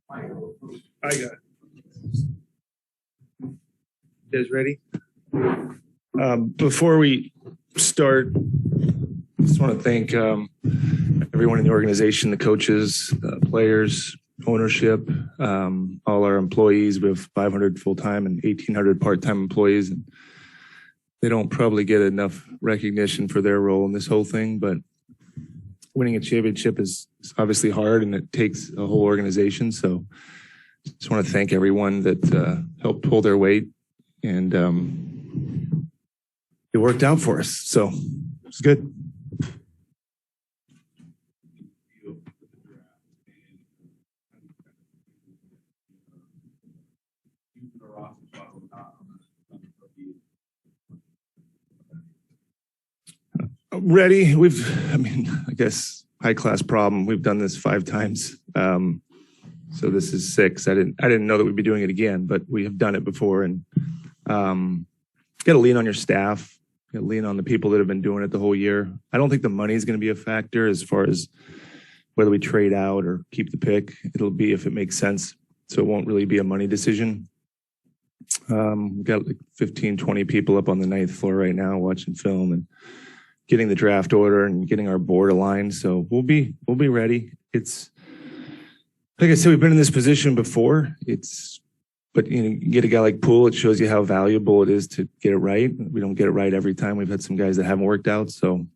I got it. You guys ready? Before we start, I just want to thank everyone in the organization, the coaches, players, ownership, all our employees. We have 500 full-time and 1,800 part-time employees. And they don't probably get enough recognition for their role in this whole thing, but winning a championship is obviously hard and it takes a whole organization. So just want to thank everyone that helped pull their weight, and it worked out for us. So it's good. Ready? I guess high-class problem. We've done this 5 times. So this is 6. I didn't know that we'd be doing it again, but we have done it before. And got to lean on your staff. Got to lean on the people that have been doing it the whole year. I don't think the money is going to be a factor as far as whether we trade out or keep the pick. It'll be if it makes sense. So it won't really be a money decision. We've got like 15, 20 people up on the 9th floor right now watching film and getting the draft order and getting our board aligned. So we'll be ready. It's like I said, we've been in this position before. But you get a guy like Poole, it shows you how valuable it is to get it right. We don't get it right every time. We've had some guys that haven't worked out. So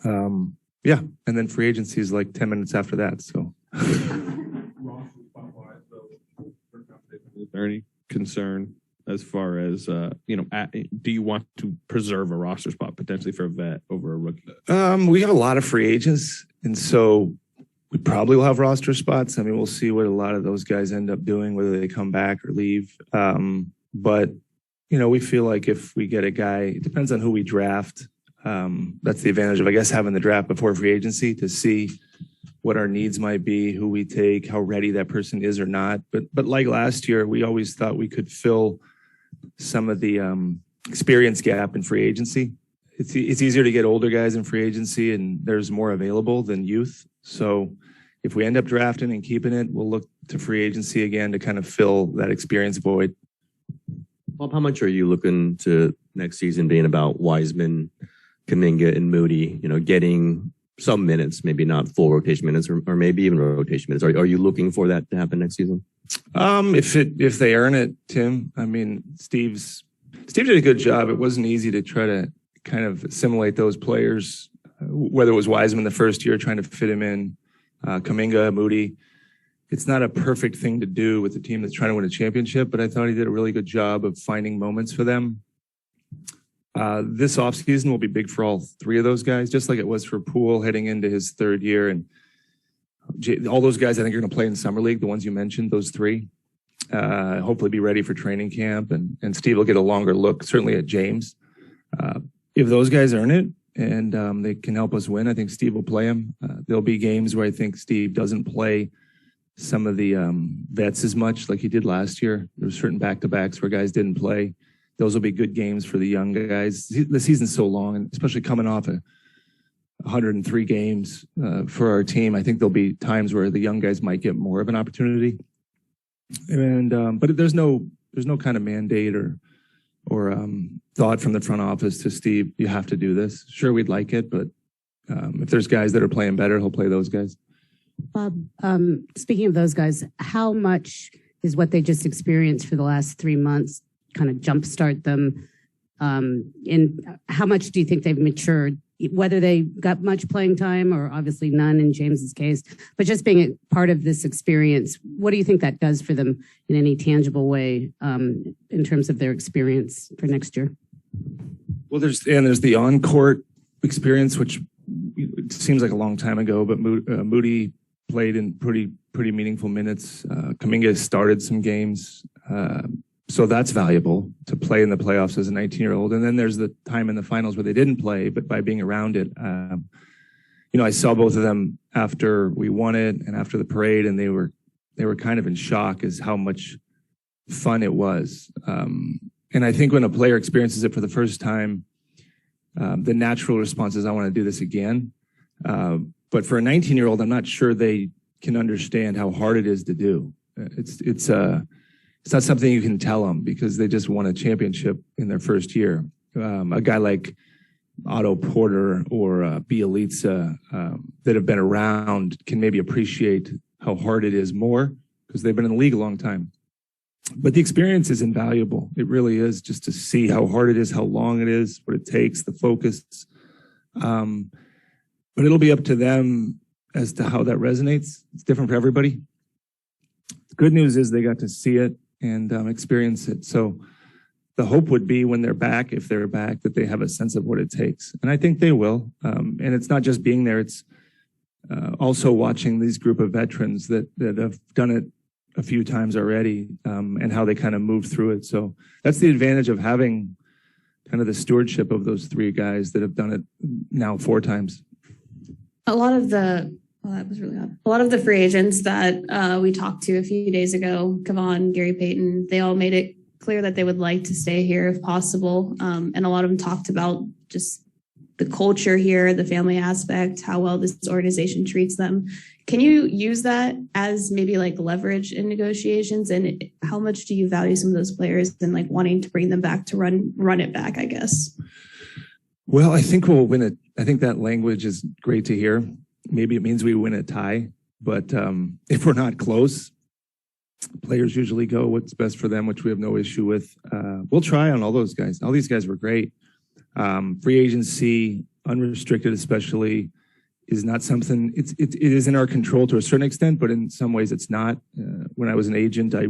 yeah. And then free agency is like 10 minutes after that. So is there any concern as far as, do you want to preserve a roster spot potentially for a vet over a rookie? We have a lot of free agents, and so we probably will have roster spots. I mean, we'll see what a lot of those guys end up doing, whether they come back or leave. But, we feel like if we get a guy, it depends on who we draft. That's the advantage of, I guess, having the draft before free agency to see what our needs might be, who we take, how ready that person is or not. But like last year, we always thought we could fill some of the experience gap in free agency. It's easier to get older guys in free agency, and there's more available than youth. So if we end up drafting and keeping it, we'll look to free agency again to kind of fill that experience void. Bob, how much are you looking to next season being about Wiseman, Kuminga, and Moody, getting some minutes, maybe not full rotation minutes or maybe even rotation minutes? Are you looking for that to happen next season? If they earn it, Tim. I mean, Steve did a good job. It wasn't easy to try to kind of assimilate those players, whether it was Wiseman the first year trying to fit him in, Kuminga, Moody. It's not a perfect thing to do with a team that's trying to win a championship, but I thought he did a really good job of finding moments for them. This offseason will be big for all 3 of those guys, just like it was for Poole heading into his 3rd year. And all those guys I think are going to play in Summer League, the ones you mentioned, those 3. Hopefully be ready for training camp. And Steve will get a longer look, certainly at James. If those guys earn it and they can help us win, I think Steve will play them. There'll be games where I think Steve doesn't play some of the vets as much like he did last year. There were certain back-to-backs where guys didn't play. Those will be good games for the young guys. The season's so long, and especially coming off 103 games for our team, I think there'll be times where the young guys might get more of an opportunity. And but there's no kind of mandate or thought from the front office to Steve, you have to do this. Sure, we'd like it, but if there's guys that are playing better, he'll play those guys. Bob, speaking of those guys, how much is what they just experienced for the last 3 months kind of jumpstart them? And how much do you think they've matured, whether they got much playing time or obviously none in James's case, but just being a part of this experience, what do you think that does for them in any tangible way in terms of their experience for next year? Well, there's the on-court experience, which it seems like a long time ago, but Moody played in pretty meaningful minutes. Kuminga started some games. So that's valuable to play in the playoffs as a 19-year-old. And then there's the time in the finals where they didn't play, but by being around it, I saw both of them after we won it and after the parade, and they were kind of in shock as how much fun it was. And I think when a player experiences it for the first time, the natural response is, I want to do this again. But for a 19-year-old, I'm not sure they can understand how hard it is to do. It's not something you can tell them because they just won a championship in their first year. A guy like Otto Porter or Bielitsa that have been around can maybe appreciate how hard it is more because they've been in the league a long time. But the experience is invaluable. It really is, just to see how hard it is, how long it is, what it takes, the focus. But it'll be up to them as to how that resonates. It's different for everybody. The good news is they got to see it and experience it. So the hope would be when they're back, if they're back, that they have a sense of what it takes. And I think they will. And it's not just being there. It's also watching these group of veterans that have done it a few times already and how they kind of move through it. So that's the advantage of having kind of the stewardship of those three guys that have done it now 4 times. A lot of the that was really odd. A lot of the free agents that we talked to a few days ago, Kevon, Gary Payton, they all made it clear that they would like to stay here if possible. And a lot of them talked about just the culture here, the family aspect, how well this organization treats them. Can you use that as maybe like leverage in negotiations? And how much do you value some of those players and like wanting to bring them back to run it back, I guess? Well, I think we'll win it. I think that language is great to hear. Maybe it means we win a tie, but if we're not close, players usually go what's best for them, which we have no issue with. We'll try on all those guys. All these guys were great. Free agency, unrestricted especially, is not something, it is in our control to a certain extent, but in some ways it's not. When I was an agent, I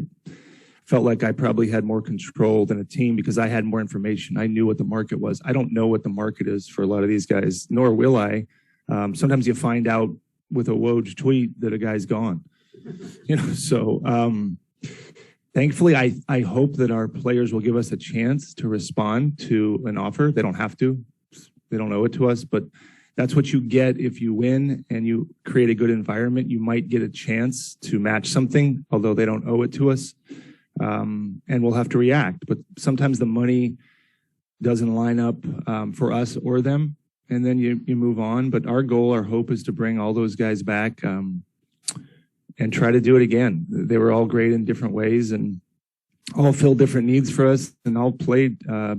felt like I probably had more control than a team because I had more information. I knew what the market was. I don't know what the market is for a lot of these guys, nor will I. Sometimes you find out with a Woj tweet that a guy's gone. So thankfully, I hope that our players will give us a chance to respond to an offer. They don't have to. They don't owe it to us, but that's what you get if you win and you create a good environment. You might get a chance to match something, although they don't owe it to us. And we'll have to react. But sometimes the money doesn't line up for us or them, and then you move on. But our goal, our hope is to bring all those guys back and try to do it again. They were all great in different ways and all filled different needs for us and all played. A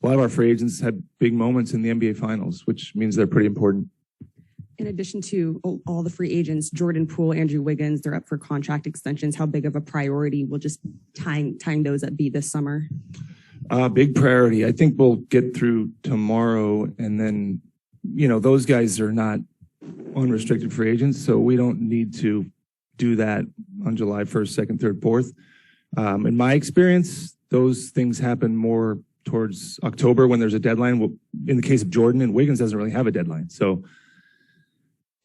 lot of our free agents had big moments in the NBA Finals, which means they're pretty important. In addition to all the free agents, Jordan Poole, Andrew Wiggins, they're up for contract extensions. How big of a priority will just tying those up be this summer? Big priority. I think we'll get through tomorrow, and then, those guys are not unrestricted free agents, so we don't need to do that on July 1st, 2nd, 3rd, 4th. In my experience, those things happen more towards October when there's a deadline. In the case of Jordan, and Wiggins doesn't really have a deadline. So,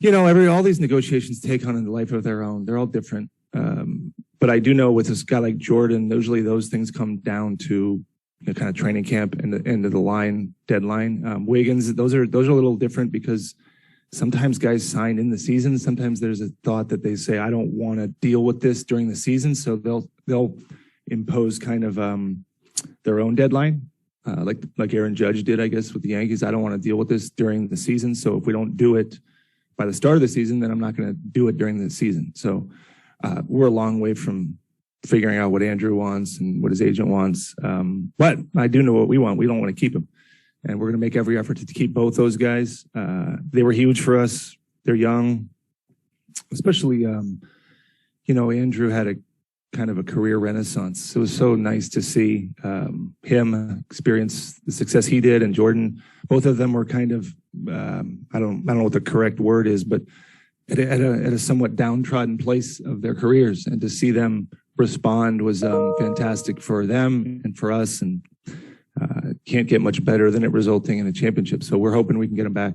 all these negotiations take on a life of their own. They're all different. But I do know with this guy like Jordan, usually those things come down to kind of training camp and the end of the line deadline. Wiggins, those are a little different because sometimes guys sign in the season. Sometimes there's a thought that they say, I don't want to deal with this during the season. So they'll impose kind of their own deadline, like Aaron Judge did, I guess, with the Yankees. I don't want to deal with this during the season. So if we don't do it by the start of the season, then I'm not going to do it during the season. So we're a long way from figuring out what Andrew wants and what his agent wants. But I do know what we want. We don't want to keep him. And we're going to make every effort to keep both those guys. They were huge for us. They're young, especially, Andrew had a kind of a career renaissance. It was so nice to see him experience the success he did, and Jordan. Both of them were kind of, I don't know what the correct word is, but at a somewhat downtrodden place of their careers, and to see them respond was fantastic for them and for us, and can't get much better than it resulting in a championship. So we're hoping we can get them back.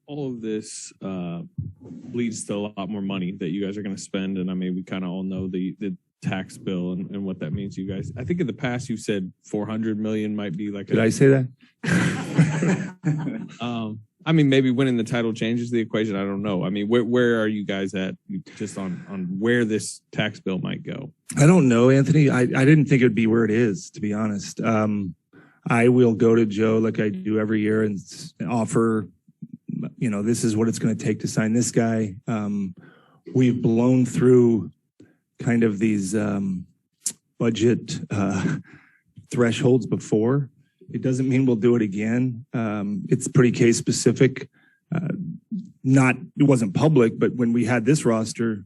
All of this leads to a lot more money that you guys are going to spend. And I mean, we kind of all know the tax bill and what that means to you guys. I think in the past you said $400 million might be like. Did I say that? I mean, maybe winning the title changes the equation. I don't know. I mean, where are you guys at just on where this tax bill might go? I don't know, Anthony. I didn't think it would be where it is, to be honest. I will go to Joe like I do every year and offer, this is what it's going to take to sign this guy. We've blown through kind of these budget thresholds before. It doesn't mean we'll do it again. It's pretty case specific. It wasn't public, but when we had this roster,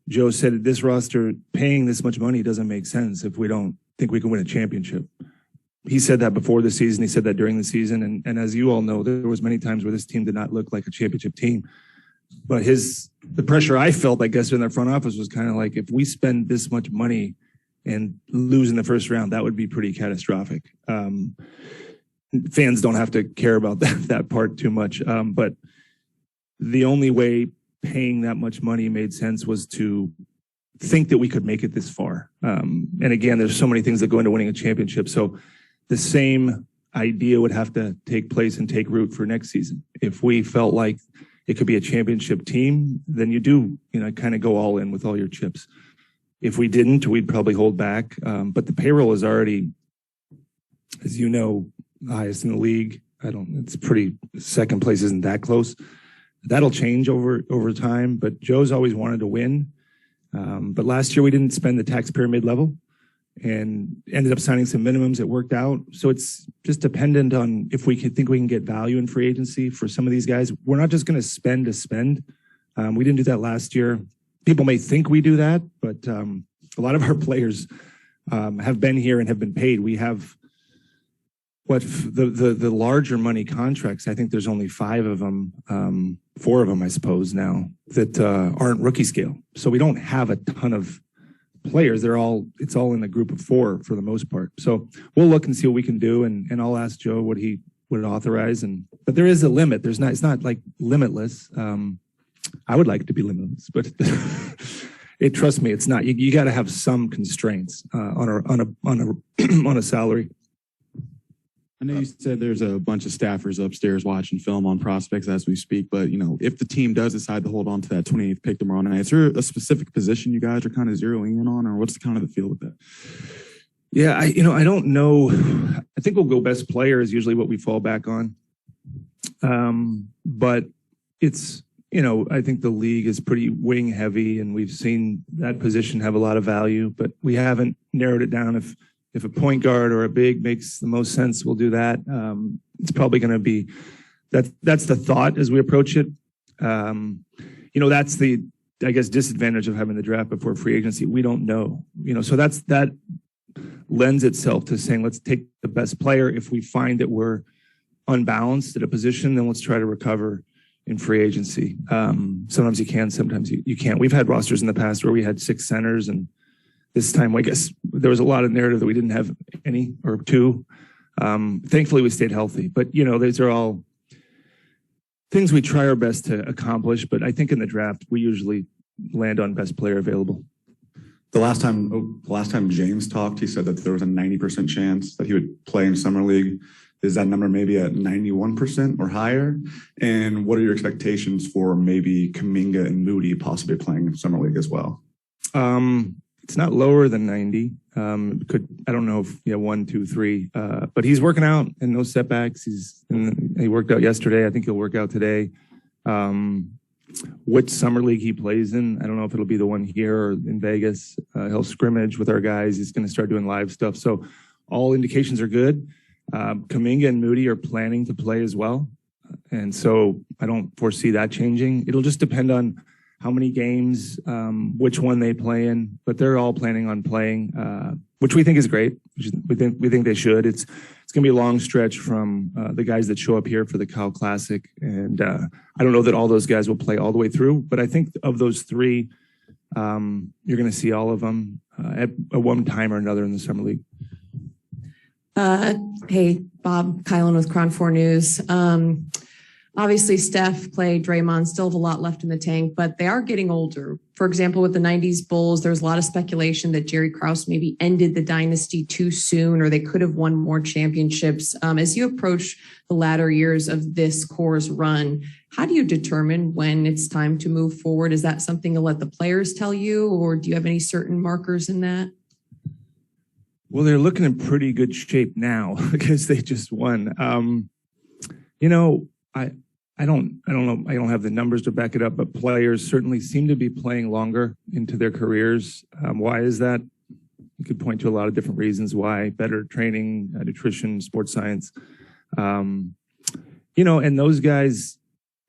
Joe said this roster paying this much money doesn't make sense if we don't think we can win a championship. He said that before the season. He said that during the season. And as you all know, there was many times where this team did not look like a championship team. But the pressure I felt, I guess, in their front office was kind of like, if we spend this much money and lose in the first round, that would be pretty catastrophic. Fans don't have to care about that part too much. But the only way paying that much money made sense was to think that we could make it this far. And again, there's so many things that go into winning a championship. So the same idea would have to take place and take root for next season. If we felt like it could be a championship team, then you do, kind of go all in with all your chips. If we didn't, we'd probably hold back. But the payroll is already, as you know, highest in the league. It's pretty, second place isn't that close. That'll change over time, but Joe's always wanted to win. But last year we didn't spend the tax pyramid level and ended up signing some minimums. It worked out. So it's just dependent on if we think we can get value in free agency for some of these guys. We're not just going to spend to spend. We didn't do that last year. People may think we do that, but a lot of our players have been here and have been paid. We have the larger money contracts. I think there's only 5 of them, 4 of them, I suppose now, that aren't rookie scale. So we don't have a ton of players. It's all in the group of 4 for the most part. So we'll look and see what we can do, and I'll ask Joe what he would authorize. But there is a limit. It's not like limitless. I would like it to be limitless, but trust me, it's not. You got to have some constraints on a salary. I know you said there's a bunch of staffers upstairs watching film on prospects as we speak, but if the team does decide to hold on to that 28th pick tomorrow night, is there a specific position you guys are kind of zeroing in on, or what's kind of the feel with that? Yeah, I don't know. I think we'll go best player is usually what we fall back on. But it's, I think the league is pretty wing heavy, and we've seen that position have a lot of value, but we haven't narrowed it down. If a point guard or a big makes the most sense, we'll do that. It's probably going to be that's the thought as we approach it. That's the, I guess, disadvantage of having the draft before free agency. We don't know, so that lends itself to saying, let's take the best player. If we find that we're unbalanced at a position, then let's try to recover in free agency. Sometimes you can, sometimes you can't. We've had rosters in the past where we had 6 centers, and this time, I guess there was a lot of narrative that we didn't have any or 2. Thankfully, we stayed healthy. But, these are all things we try our best to accomplish. But I think in the draft, we usually land on best player available. The last time James talked, he said that there was a 90% chance that he would play in Summer League. Is that number maybe at 91% or higher? And what are your expectations for maybe Kuminga and Moody possibly playing in Summer League as well? It's not lower than 90. I don't know if 1, 2, 3. But he's working out and no setbacks. He worked out yesterday. I think he'll work out today. Which summer league he plays in, I don't know if it'll be the one here or in Vegas. He'll scrimmage with our guys. He's going to start doing live stuff. So all indications are good. Kuminga and Moody are planning to play as well. And so I don't foresee that changing. It'll just depend on how many games, which one they play in, but they're all planning on playing, which we think is great. We think they should. It's going to be a long stretch from the guys that show up here for the Cal Classic, and I don't know that all those guys will play all the way through, but I think of those 3, you're going to see all of them at one time or another in the summer league. Hey, Bob Kylan with Cron 4 News. obviously Steph, Clay, Draymond still have a lot left in the tank, but they are getting older. For example, with the 90s Bulls, there was a lot of speculation that Jerry Krause maybe ended the dynasty too soon, or they could have won more championships. As you approach the latter years of this core's run, how do you determine when it's time to move forward? Is that something to let the players tell you, or do you have any certain markers in that? Well, they're looking in pretty good shape now because they just won. You know, I don't know. I don't have the numbers to back it up, but players certainly seem to be playing longer into their careers. Why is that? You could point to a lot of different reasons why: better training, nutrition, sports science. You know, and those guys,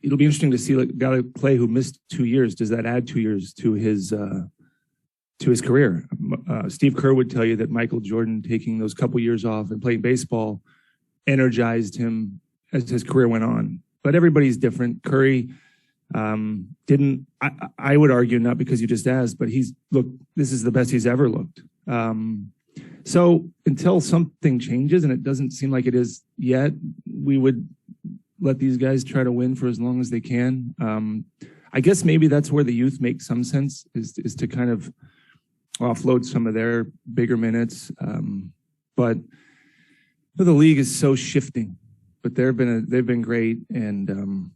it'll be interesting to see like a guy like Clay who missed 2 years. Does that add 2 years to his career? Steve Kerr would tell you that Michael Jordan taking those couple years off and playing baseball energized him as his career went on. But everybody's different. Curry didn't, I would argue, not because you just asked, but this is the best he's ever looked. So until something changes, and it doesn't seem like it is yet, we would let these guys try to win for as long as they can. I guess maybe that's where the youth makes some sense, is to kind of offload some of their bigger minutes. But the league is so shifting. But they've been great, and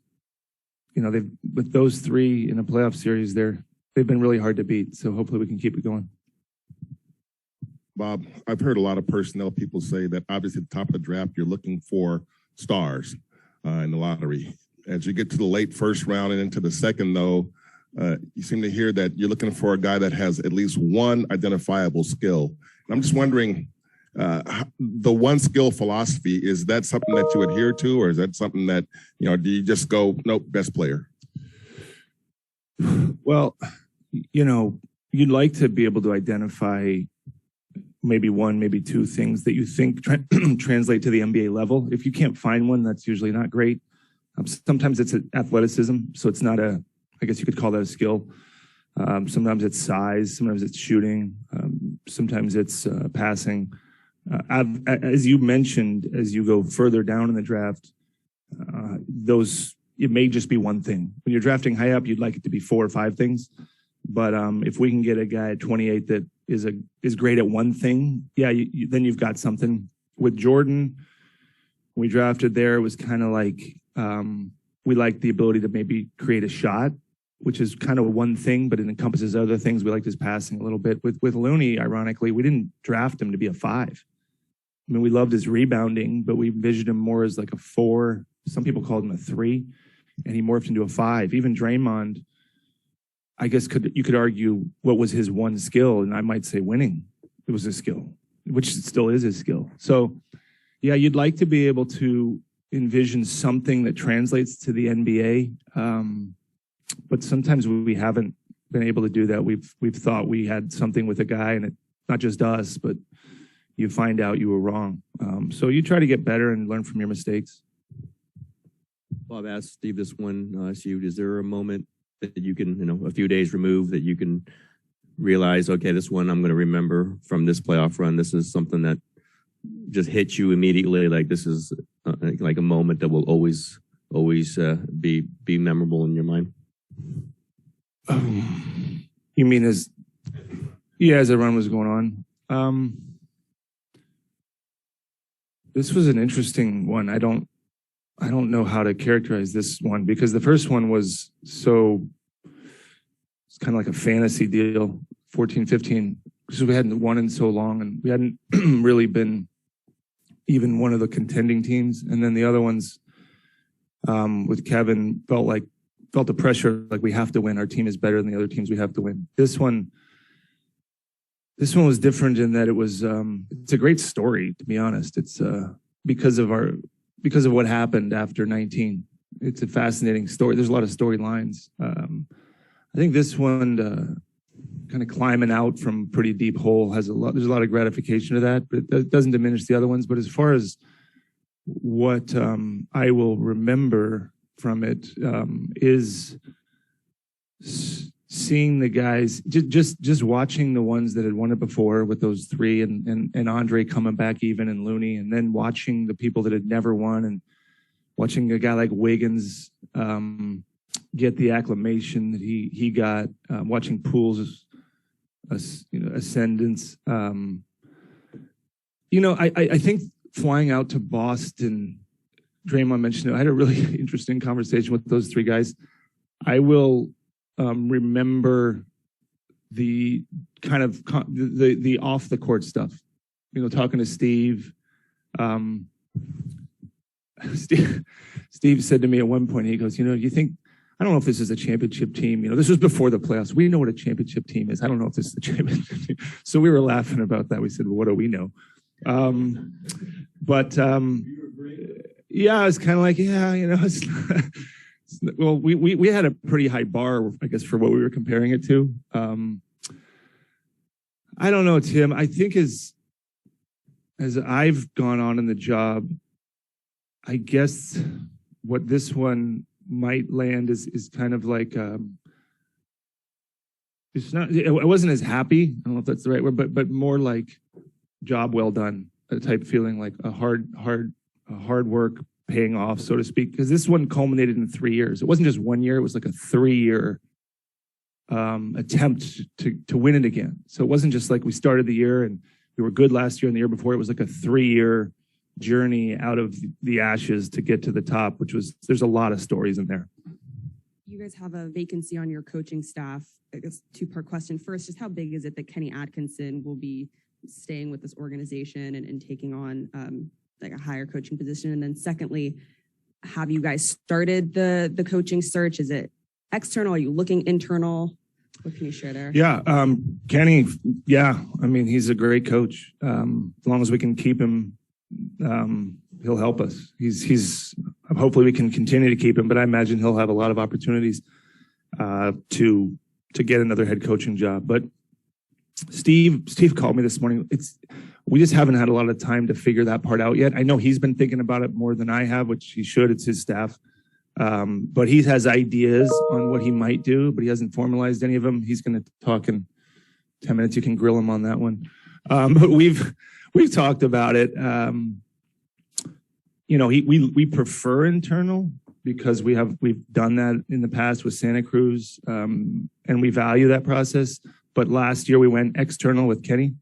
you know, with those three in a playoff series, they've been really hard to beat. So hopefully we can keep it going. Bob, I've heard a lot of personnel people say that obviously at the top of the draft you're looking for stars in the lottery. As you get to the late first round and into the second, though, you seem to hear that you're looking for a guy that has at least one identifiable skill. And I'm just wondering. The one skill philosophy, is that something that you adhere to, or is that something that, you know, do you just go, nope, best player? Well, you know, you'd like to be able to identify maybe one, maybe two things that you think translate to the NBA level. If you can't find one, that's usually not great. Sometimes it's athleticism, so it's not I guess you could call that a skill. Sometimes it's size, sometimes it's shooting, sometimes it's passing. As you mentioned, as you go further down in the draft, it may just be one thing. When you're drafting high up, you'd like it to be 4 or 5 things. But if we can get a guy at 28 that is great at one thing, yeah, then you've got something. With Jordan, when we drafted there, it was kind of like we liked the ability to maybe create a shot, which is kind of one thing, but it encompasses other things. We liked his passing a little bit. With Looney, ironically, we didn't draft him to be a 5. I mean, we loved his rebounding, but we envisioned him more as like a 4. Some people called him a 3, and he morphed into a 5. Even Draymond, I guess you could argue what was his one skill, and I might say winning. It was his skill, which still is his skill. So, yeah, you'd like to be able to envision something that translates to the NBA, but sometimes we haven't been able to do that. We've thought we had something with a guy, and it's not just us, but you find out you were wrong. So you try to get better and learn from your mistakes. Bob asked Steve this one. Is there a moment that you can, a few days removed, that you can realize, okay, this one I'm going to remember from this playoff run. This is something that just hits you immediately. Like this is like a moment that will always be memorable in your mind. You mean as the run was going on? This was an interesting one. I don't know how to characterize this one, because the first one was it's kind of like a fantasy deal, 14, 15, because we hadn't won in so long, and we hadn't really been even one of the contending teams. And then the other ones with Kevin felt the pressure, like we have to win. Our team is better than the other teams. We have to win. This one was different in that it's a great story, to be honest. It's because of what happened after 19. It's a fascinating story. There's a lot of storylines. I think this one, kind of climbing out from a pretty deep hole, there's a lot of gratification to that, but it doesn't diminish the other ones. But as far as what I will remember from it is seeing the guys, just watching the ones that had won it before with those 3 and Andre coming back even, and Looney, and then watching the people that had never won and watching a guy like Wiggins get the acclamation that he got, watching Poole's ascendance. I think flying out to Boston, Draymond mentioned it. I had a really interesting conversation with those three guys. I will remember the kind of the off the court stuff. Talking to Steve. Steve said to me at one point, he goes, you think, I don't know if this is a championship team. This was before the playoffs. We know what a championship team is. I don't know if this is a championship team. So we were laughing about that. We said, well, what do we know? Yeah, it's kind of like, it's well, we had a pretty high bar, I guess, for what we were comparing it to. I don't know, Tim. I think as I've gone on in the job, I guess what this one might land is kind of like it's not. I wasn't as happy. I don't know if that's the right word, but more like job well done type feeling, like a hard work paying off, so to speak. Because this one culminated in 3 years. It wasn't just 1 year. It was like a 3-year attempt to win it again. So it wasn't just like we started the year and we were good last year and the year before. It was like a 3-year journey out of the ashes to get to the top, there's a lot of stories in there. You guys have a vacancy on your coaching staff. I guess 2-part question. First, just how big is it that Kenny Atkinson will be staying with this organization and taking on like a higher coaching position? And then secondly, have you guys started the coaching search? Is it external? Are you looking internal? What can you share there? Yeah, Kenny, he's a great coach. As long as we can keep him, he'll help us. He's hopefully we can continue to keep him, but I imagine he'll have a lot of opportunities to get another head coaching job. But Steve called me this morning. We just haven't had a lot of time to figure that part out yet. I know he's been thinking about it more than I have, which he should. It's his staff. But he has ideas on what he might do, but he hasn't formalized any of them. He's going to talk in 10 minutes. You can grill him on that one. But we've talked about it. We prefer internal because we've done that in the past with Santa Cruz, and we value that process. But last year we went external with Kenny,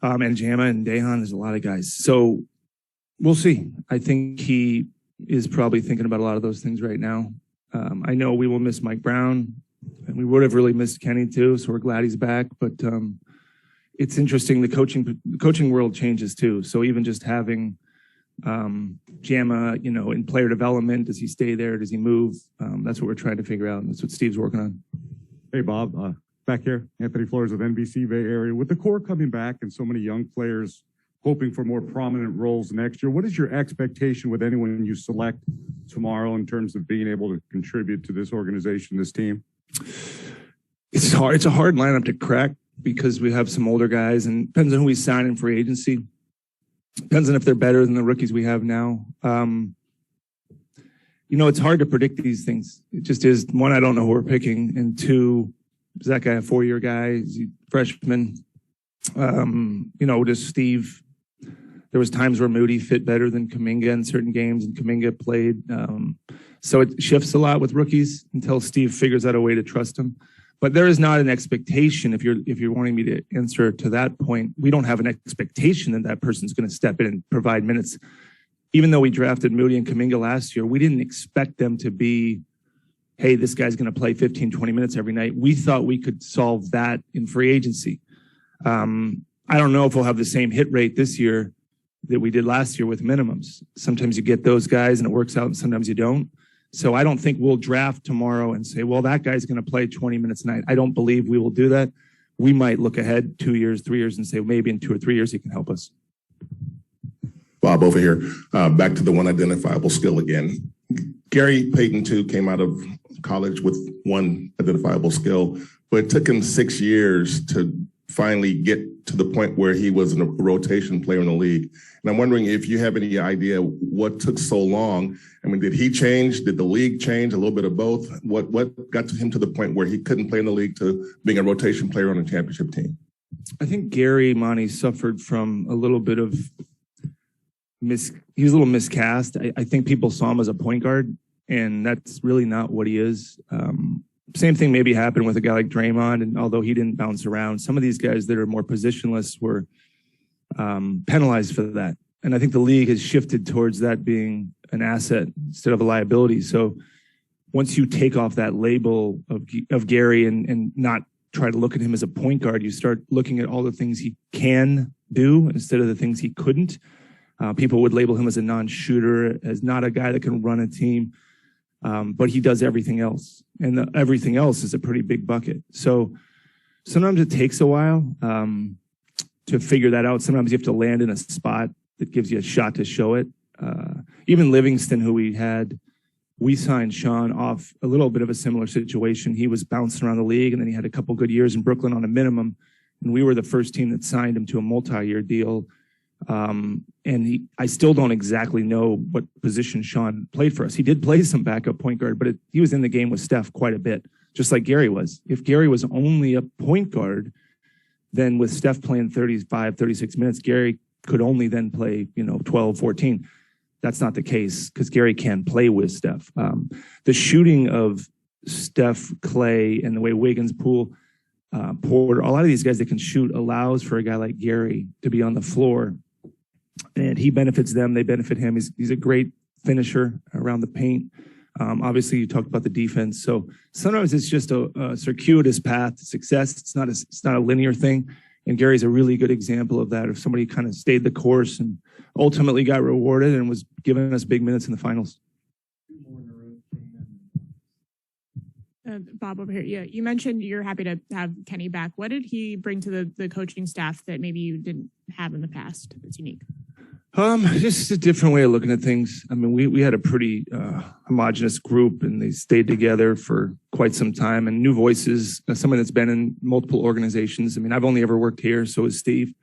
and Jama and Dejan. There's a lot of guys. So we'll see. I think he is probably thinking about a lot of those things right now. I know we will miss Mike Brown, and we would have really missed Kenny too. So we're glad he's back. But it's interesting. The coaching world changes too. So even just having Jama, in player development, does he stay there? Does he move? That's what we're trying to figure out. And that's what Steve's working on. Hey, Bob. Back here, Anthony Flores with NBC Bay Area. With the core coming back and so many young players hoping for more prominent roles next year, what is your expectation with anyone you select tomorrow in terms of being able to contribute to this organization, this team? It's hard. It's a hard lineup to crack because we have some older guys, and depends on who we sign in free agency. Depends on if they're better than the rookies we have now. It's hard to predict these things. It just is. One, I don't know who we're picking, and two, is that guy a 4-year guy? Is he freshman? Does Steve? There was times where Moody fit better than Kuminga in certain games, and Kuminga played. So it shifts a lot with rookies until Steve figures out a way to trust him. But there is not an expectation. If you're wanting me to answer to that point, we don't have an expectation that person's going to step in and provide minutes. Even though we drafted Moody and Kuminga last year, we didn't expect them to be, hey, this guy's going to play 15, 20 minutes every night. We thought we could solve that in free agency. I don't know if we'll have the same hit rate this year that we did last year with minimums. Sometimes you get those guys and it works out, and sometimes you don't. So I don't think we'll draft tomorrow and say, well, that guy's going to play 20 minutes a night. I don't believe we will do that. We might look ahead 2 years, 3 years and say, well, maybe in 2 or 3 years he can help us. Bob over here. Back to the one identifiable skill again. Gary Payton II came out of college with one identifiable skill, but it took him 6 years to finally get to the point where he was a rotation player in the league. And I'm wondering if you have any idea what took so long. I mean, did he change? Did the league change? A little bit of both? What got him to the point where he couldn't play in the league to being a rotation player on a championship team? I think Gary Monty suffered from a little bit of he was a little miscast. I think people saw him as a point guard, and that's really not what he is. Same thing maybe happened with a guy like Draymond, and although he didn't bounce around, some of these guys that are more positionless were penalized for that. And I think the league has shifted towards that being an asset instead of a liability. So once you take off that label of Gary and not try to look at him as a point guard, you start looking at all the things he can do instead of the things he couldn't. People would label him as a non-shooter, as not a guy that can run a team, but he does everything else. And everything else is a pretty big bucket. So sometimes it takes a while to figure that out. Sometimes you have to land in a spot that gives you a shot to show it. Even Livingston, who we signed Sean off a little bit of a similar situation. He was bouncing around the league, and then he had a couple good years in Brooklyn on a minimum. And we were the first team that signed him to a multi-year deal. I still don't exactly know what position Sean played for us. He did play some backup point guard, but he was in the game with Steph quite a bit, just like Gary was. If Gary was only a point guard, then with Steph playing 35, 36 minutes, Gary could only then play, 12, 14. That's not the case because Gary can play with Steph. The shooting of Steph, Clay, and the way Wiggins, Poole, Porter, a lot of these guys that can shoot allows for a guy like Gary to be on the floor. And he benefits them. They benefit him. He's a great finisher around the paint. Obviously, you talked about the defense. So sometimes it's just a circuitous path to success. It's not a linear thing. And Gary's a really good example of that, of somebody kind of stayed the course and ultimately got rewarded and was giving us big minutes in the finals. Bob over here. Yeah, you mentioned you're happy to have Kenny back. What did he bring to the coaching staff that maybe you didn't have in the past that's unique? Just a different way of looking at things. I mean, we had a pretty homogenous group, and they stayed together for quite some time. And new voices, someone that's been in multiple organizations. I mean, I've only ever worked here, so has Steve.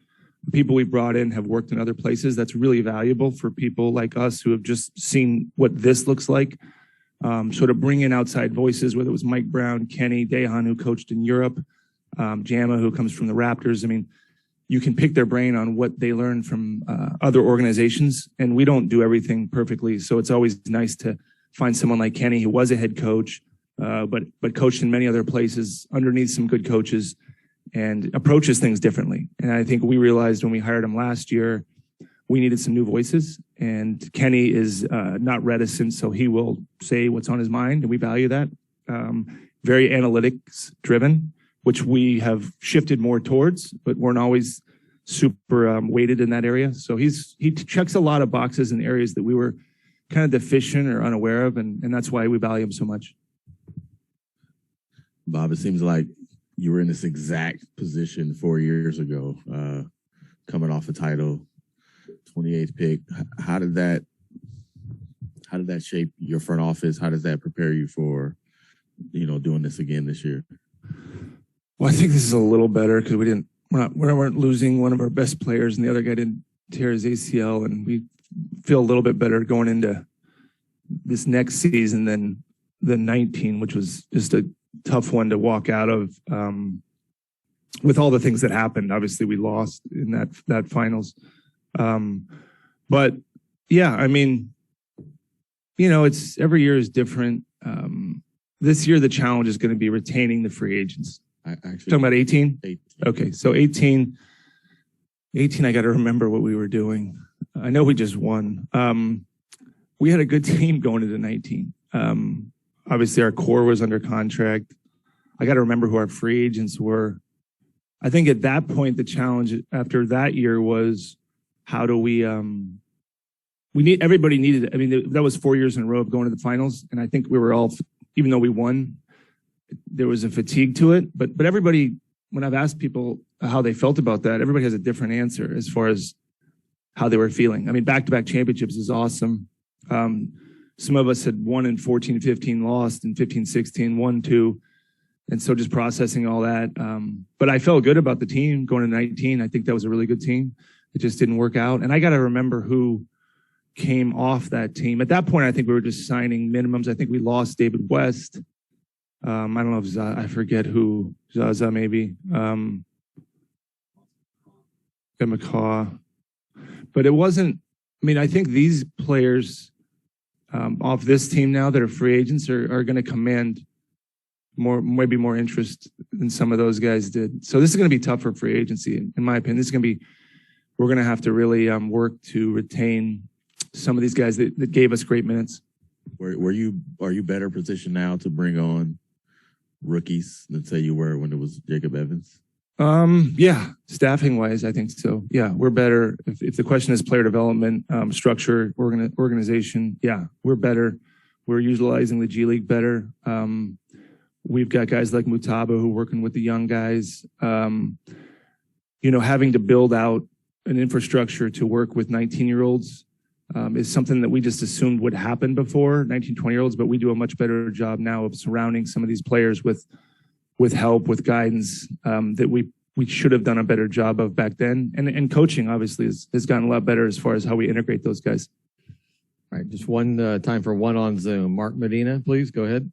The people we brought in have worked in other places. That's really valuable for people like us who have just seen what this looks like. So to bring in outside voices, whether it was Mike Brown, Kenny, Dejan, who coached in Europe, Jama, who comes from the Raptors. I mean, you can pick their brain on what they learned from other organizations, and we don't do everything perfectly. So it's always nice to find someone like Kenny, who was a head coach, but coached in many other places underneath some good coaches and approaches things differently. And I think we realized when we hired him last year, we needed some new voices, and Kenny is not reticent, so he will say what's on his mind, and we value that. Very analytics driven, which we have shifted more towards, but weren't always super weighted in that area. So he checks a lot of boxes in areas that we were kind of deficient or unaware of, and that's why we value him so much. Bob, it seems like you were in this exact position 4 years ago, coming off a title, 28th pick. How did that shape your front office? How does that prepare you for, doing this again this year? Well, I think this is a little better because we weren't losing one of our best players, and the other guy didn't tear his ACL, and we feel a little bit better going into this next season than 19, which was just a tough one to walk out of. With all the things that happened, obviously we lost in that finals. But yeah, I mean, it's every year is different. This year, the challenge is going to be retaining the free agents. Talking about 18? 18. Okay, so 18, I got to remember what we were doing. I know we just won. We had a good team going into 19. Obviously, our core was under contract. I got to remember who our free agents were. I think at that point, the challenge after that year was how do everybody needed, that was 4 years in a row of going to the finals. And I think we were all, even though we won, there was a fatigue to it. But everybody, when I've asked people how they felt about that, everybody has a different answer as far as how they were feeling. I mean, back-to-back championships is awesome. Some of us had won in 14-15, lost in 15-16, won 2. And so just processing all that. But I felt good about the team going to 19. I think that was a really good team. It just didn't work out. And I got to remember who came off that team. At that point, I think we were just signing minimums. I think we lost David West. I don't know if I forget who, Zaza maybe. And McCaw. But it wasn't mean, I think these players off this team now that are free agents are going to command maybe more interest than some of those guys did. So this is going to be tough for free agency, in my opinion. This is going to be, we're going to have to really work to retain some of these guys that gave us great minutes. Are you better positioned now to bring on rookies than say you were when it was Jacob Evans? Yeah, staffing wise, I think so. Yeah, we're better. If the question is player development, structure, organization, yeah, we're better. We're utilizing the G League better. We've got guys like Mutaba who are working with the young guys. Having to build out an infrastructure to work with 19-year-olds is something that we just assumed would happen before, 19, 20-year-olds, but we do a much better job now of surrounding some of these players with help, with guidance that we should have done a better job of back then. And coaching, obviously, has gotten a lot better as far as how we integrate those guys. All right, just one time for one on Zoom. Mark Medina, please go ahead.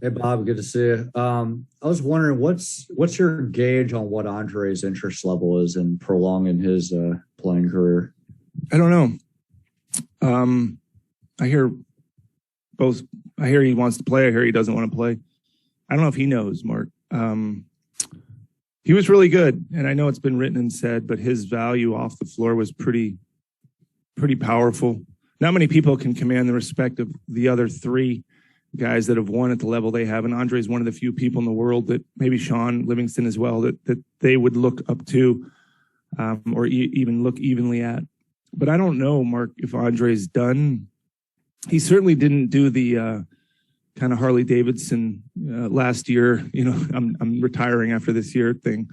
Hey, Bob, good to see you. I was wondering, what's your gauge on what Andre's interest level is in prolonging his playing career? I don't know. I hear both. I hear he wants to play. I hear he doesn't want to play. I don't know if he knows, Mark. He was really good, and I know it's been written and said, but his value off the floor was pretty powerful. Not many people can command the respect of the other three guys that have won at the level they have, and Andre is one of the few people in the world that, maybe Sean Livingston as well, that they would look up to or even look evenly at. But I don't know, Mark, if Andre's done. He certainly didn't do the kind of Harley Davidson last year, I'm retiring after this year thing.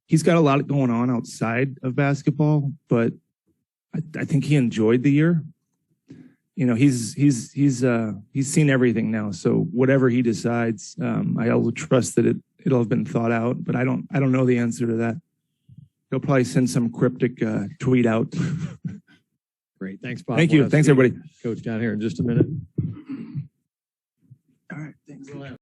He's got a lot going on outside of basketball, but I think he enjoyed the year. He's seen everything now. So whatever he decides, I will trust that it'll have been thought out, but I don't know the answer to that. He'll probably send some cryptic tweet out. Great. Thanks, Bob. Thank you. Thanks, everybody. Coach down here in just a minute. All right. Thanks.